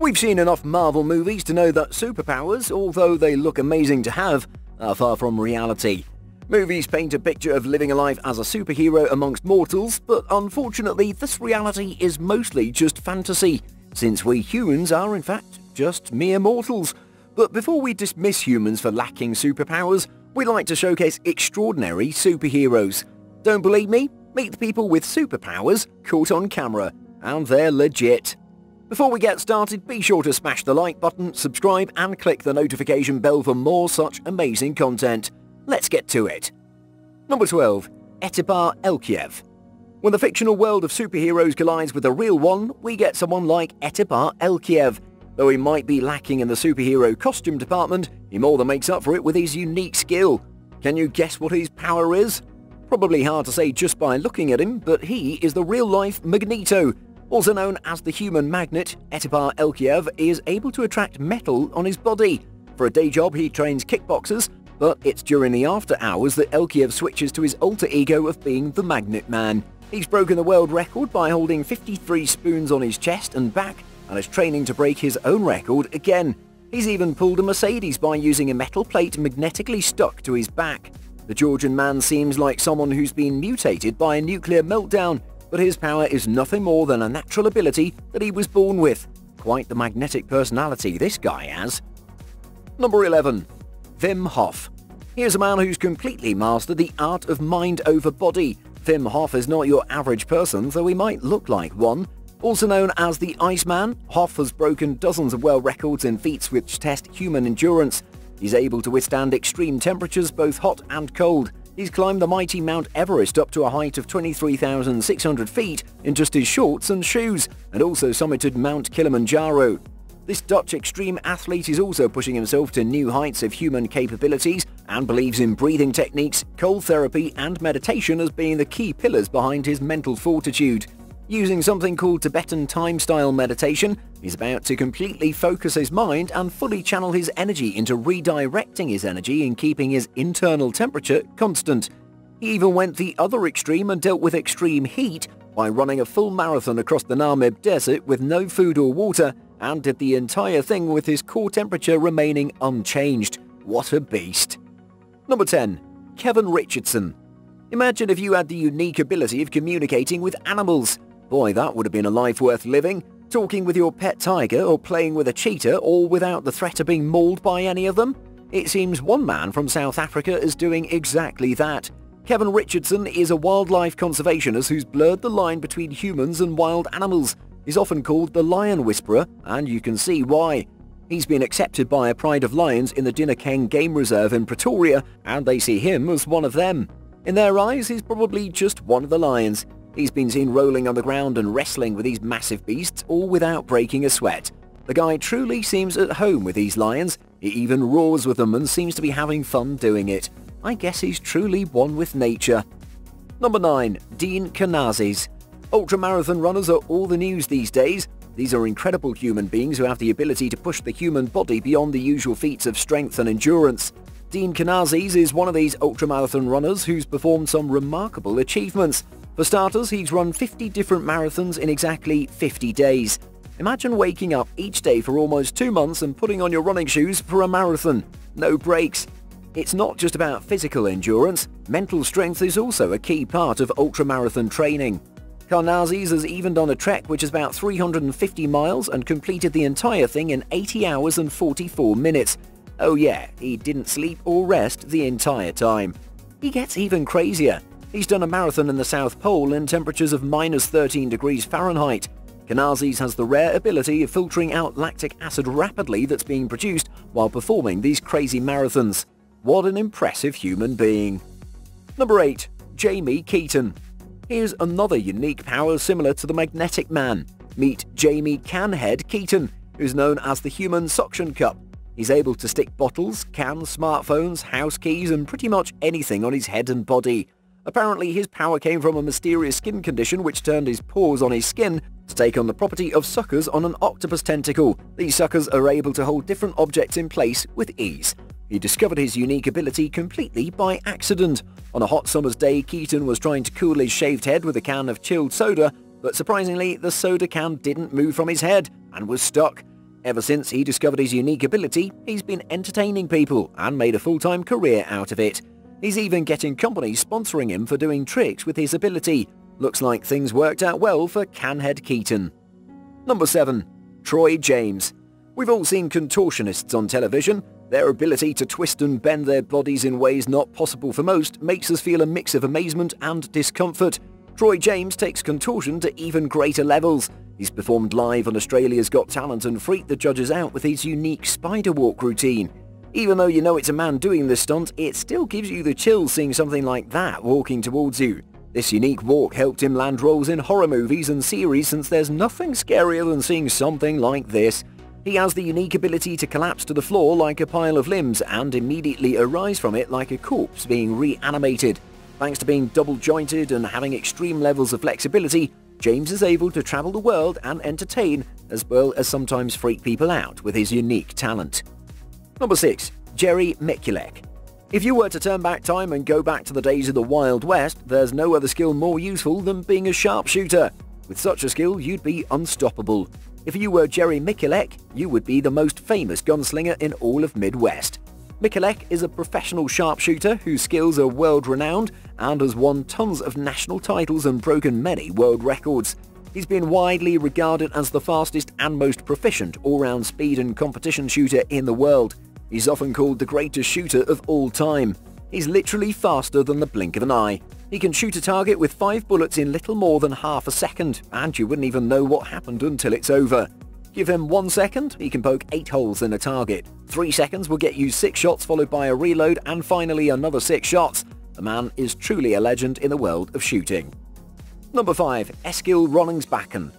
We've seen enough Marvel movies to know that superpowers, although they look amazing to have, are far from reality. Movies paint a picture of living a life as a superhero amongst mortals, but unfortunately this reality is mostly just fantasy, since we humans are in fact just mere mortals. But before we dismiss humans for lacking superpowers, we like to showcase extraordinary superheroes. Don't believe me? Meet the people with superpowers caught on camera, and they're legit. Before we get started, be sure to smash the like button, subscribe and click the notification bell for more such amazing content. Let's get to it. Number 12. Etiba ElKiev. When the fictional world of superheroes collides with the real one, we get someone like Etiba ElKiev. Though he might be lacking in the superhero costume department, he more than makes up for it with his unique skill. Can you guess what his power is? Probably hard to say just by looking at him, but he is the real-life Magneto. Also known as the human magnet, Etiba ElKiev is able to attract metal on his body. For a day job, he trains kickboxers, but it's during the after hours that ElKiev switches to his alter ego of being the Magnet Man. He's broken the world record by holding 53 spoons on his chest and back, and is training to break his own record again. He's even pulled a Mercedes by using a metal plate magnetically stuck to his back. The Georgian man seems like someone who's been mutated by a nuclear meltdown, but his power is nothing more than a natural ability that he was born with. Quite the magnetic personality this guy has. Number 11. Vim Hof. Here's a man who's completely mastered the art of mind over body. Vim Hof is not your average person, though he might look like one. Also known as the Iceman, Hof has broken dozens of world records in feats which test human endurance. He's able to withstand extreme temperatures, both hot and cold. He's climbed the mighty Mount Everest up to a height of 23,600 feet in just his shorts and shoes, and also summited Mount Kilimanjaro. This Dutch extreme athlete is also pushing himself to new heights of human capabilities and believes in breathing techniques, cold therapy and meditation as being the key pillars behind his mental fortitude. Using something called Tibetan time-style meditation, he's about to completely focus his mind and fully channel his energy into redirecting his energy and keeping his internal temperature constant. He even went the other extreme and dealt with extreme heat by running a full marathon across the Namib Desert with no food or water, and did the entire thing with his core temperature remaining unchanged. What a beast. Number 10. Kevin Richardson. Imagine if you had the unique ability of communicating with animals. Boy, that would have been a life worth living. Talking with your pet tiger or playing with a cheetah, all without the threat of being mauled by any of them? It seems one man from South Africa is doing exactly that. Kevin Richardson is a wildlife conservationist who's blurred the line between humans and wild animals. He's often called the Lion Whisperer, and you can see why. He's been accepted by a pride of lions in the Dinokeng Game Reserve in Pretoria, and they see him as one of them. In their eyes, he's probably just one of the lions. He's been seen rolling on the ground and wrestling with these massive beasts, all without breaking a sweat. The guy truly seems at home with these lions. He even roars with them and seems to be having fun doing it. I guess he's truly one with nature. Number 9. Dean Canazis. Ultramarathon runners are all the news these days. These are incredible human beings who have the ability to push the human body beyond the usual feats of strength and endurance. Dean Canazis is one of these ultramarathon runners who's performed some remarkable achievements. For starters, he's run 50 different marathons in exactly 50 days. Imagine waking up each day for almost 2 months and putting on your running shoes for a marathon. No breaks. It's not just about physical endurance. Mental strength is also a key part of ultramarathon training. Canazis has even done a trek which is about 350 miles and completed the entire thing in 80 hours and 44 minutes. Oh yeah, he didn't sleep or rest the entire time. He gets even crazier. He's done a marathon in the South Pole in temperatures of -13 degrees Fahrenheit. Canazis has the rare ability of filtering out lactic acid rapidly that's being produced while performing these crazy marathons. What an impressive human being. Number 8. Jamie Keaton. Here's another unique power similar to the Magnetic Man. Meet Jamie Canhead Keaton, who's known as the Human Suction Cup. He's able to stick bottles, cans, smartphones, house keys and pretty much anything on his head and body. Apparently his power came from a mysterious skin condition which turned his pores on his skin to take on the property of suckers on an octopus tentacle. These suckers are able to hold different objects in place with ease. He discovered his unique ability completely by accident. On a hot summer's day, Keaton was trying to cool his shaved head with a can of chilled soda, but surprisingly, the soda can didn't move from his head and was stuck. Ever since he discovered his unique ability, he's been entertaining people and made a full-time career out of it. He's even getting companies sponsoring him for doing tricks with his ability. Looks like things worked out well for Canhead Keaton. Number 7. Troy James. We've all seen contortionists on television. Their ability to twist and bend their bodies in ways not possible for most makes us feel a mix of amazement and discomfort. Troy James takes contortion to even greater levels. He's performed live on Australia's Got Talent and freaked the judges out with his unique spider walk routine. Even though you know it's a man doing this stunt, it still gives you the chills seeing something like that walking towards you. This unique walk helped him land roles in horror movies and series, since there's nothing scarier than seeing something like this. He has the unique ability to collapse to the floor like a pile of limbs and immediately arise from it like a corpse being reanimated. Thanks to being double-jointed and having extreme levels of flexibility, James is able to travel the world and entertain, as well as sometimes freak people out with his unique talent. Number 6. Jerry Miculek. If you were to turn back time and go back to the days of the Wild West, there's no other skill more useful than being a sharpshooter. With such a skill, you'd be unstoppable. If you were Jerry Miculek, you would be the most famous gunslinger in all of Midwest. Miculek is a professional sharpshooter whose skills are world-renowned and has won tons of national titles and broken many world records. He's been widely regarded as the fastest and most proficient all-round speed and competition shooter in the world. He's often called the greatest shooter of all time. He's literally faster than the blink of an eye. He can shoot a target with 5 bullets in little more than half a second, and you wouldn't even know what happened until it's over. Give him 1 second, he can poke 8 holes in a target. 3 seconds will get you 6 shots followed by a reload, and finally another 6 shots. The man is truly a legend in the world of shooting. Number 5. Eskil Bakken.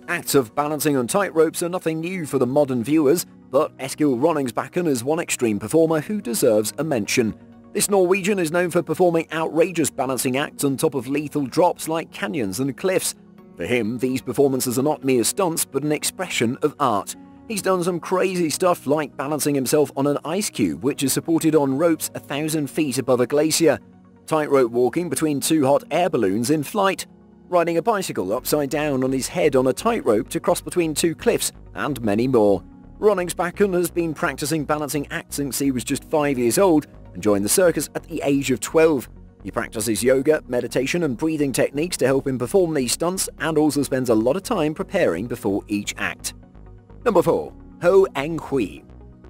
Acts of balancing on tightropes are nothing new for the modern viewers, but Eskil Bakken is one extreme performer who deserves a mention. This Norwegian is known for performing outrageous balancing acts on top of lethal drops like canyons and cliffs. For him, these performances are not mere stunts, but an expression of art. He's done some crazy stuff like balancing himself on an ice cube, which is supported on ropes 1,000 feet above a glacier, tightrope walking between 2 hot air balloons in flight, riding a bicycle upside down on his head on a tightrope to cross between 2 cliffs, and many more. Bakken has been practicing balancing acts since he was just 5 years old and joined the circus at the age of 12. He practices yoga, meditation and breathing techniques to help him perform these stunts, and also spends a lot of time preparing before each act. Number 4. Eng Hui.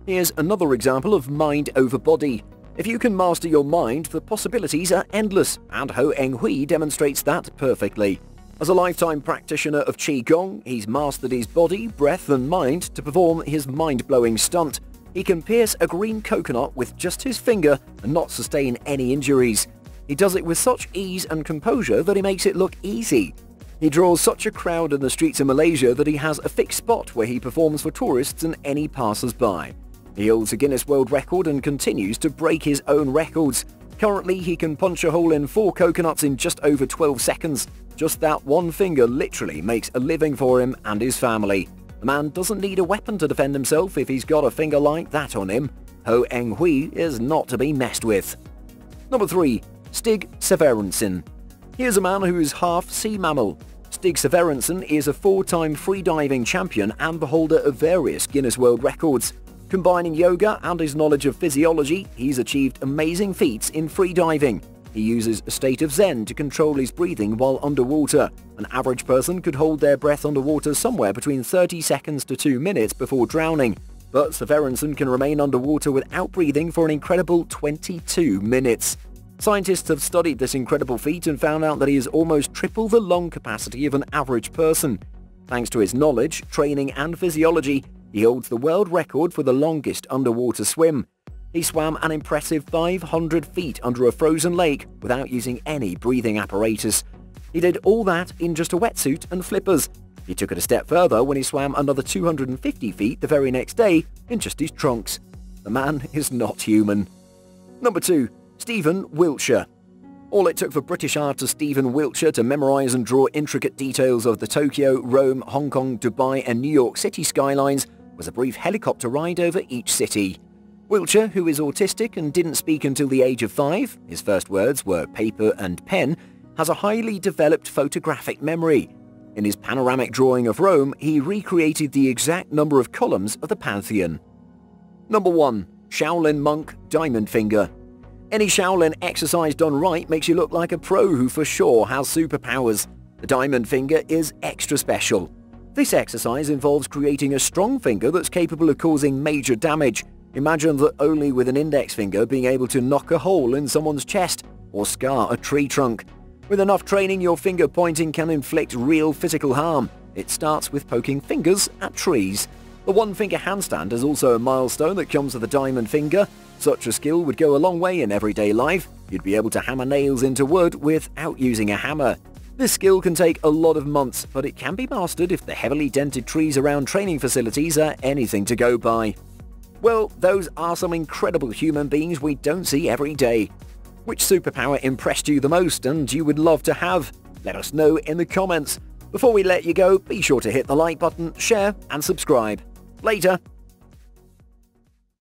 Here's another example of mind over body. If you can master your mind, the possibilities are endless, and Eng Hui demonstrates that perfectly. As a lifetime practitioner of Qigong, he's mastered his body, breath and mind to perform his mind-blowing stunt. He can pierce a green coconut with just his finger and not sustain any injuries. He does it with such ease and composure that he makes it look easy. He draws such a crowd in the streets of Malaysia that he has a fixed spot where he performs for tourists and any passers-by. He holds a Guinness World Record and continues to break his own records. Currently, he can punch a hole in 4 coconuts in just over 12 seconds. Just that one finger literally makes a living for him and his family. The man doesn't need a weapon to defend himself if he's got a finger like that on him. Eng Hui is not to be messed with. Number 3. Sig Stenson. Here's a man who is half sea mammal. Sig Stenson is a 4-time freediving champion and the holder of various Guinness World Records. Combining yoga and his knowledge of physiology, he's achieved amazing feats in freediving. He uses a state of Zen to control his breathing while underwater. An average person could hold their breath underwater somewhere between 30 seconds to 2 minutes before drowning, but Stenson can remain underwater without breathing for an incredible 22 minutes. Scientists have studied this incredible feat and found out that he is almost triple the lung capacity of an average person. Thanks to his knowledge, training and physiology, he holds the world record for the longest underwater swim. He swam an impressive 500 feet under a frozen lake without using any breathing apparatus. He did all that in just a wetsuit and flippers. He took it a step further when he swam another 250 feet the very next day in just his trunks. The man is not human. Number 2. Stephen Wiltshire. All it took for British artist Stephen Wiltshire to memorize and draw intricate details of the Tokyo, Rome, Hong Kong, Dubai and New York City skylines was a brief helicopter ride over each city. Wiltshire, who is autistic and didn't speak until the age of 5, his first words were paper and pen, has a highly developed photographic memory. In his panoramic drawing of Rome, he recreated the exact number of columns of the Pantheon. Number 1. Shaolin Monk Diamond Finger. Any Shaolin exercise done right makes you look like a pro who for sure has superpowers. The diamond finger is extra special. This exercise involves creating a strong finger that's capable of causing major damage. Imagine that only with an index finger being able to knock a hole in someone's chest or scar a tree trunk. With enough training, your finger pointing can inflict real physical harm. It starts with poking fingers at trees. The one-finger handstand is also a milestone that comes with the diamond finger. Such a skill would go a long way in everyday life. You'd be able to hammer nails into wood without using a hammer. This skill can take a lot of months, but it can be mastered if the heavily dented trees around training facilities are anything to go by. Well, those are some incredible human beings we don't see every day. Which superpower impressed you the most and you would love to have? Let us know in the comments. Before we let you go, be sure to hit the like button, share and subscribe. Later.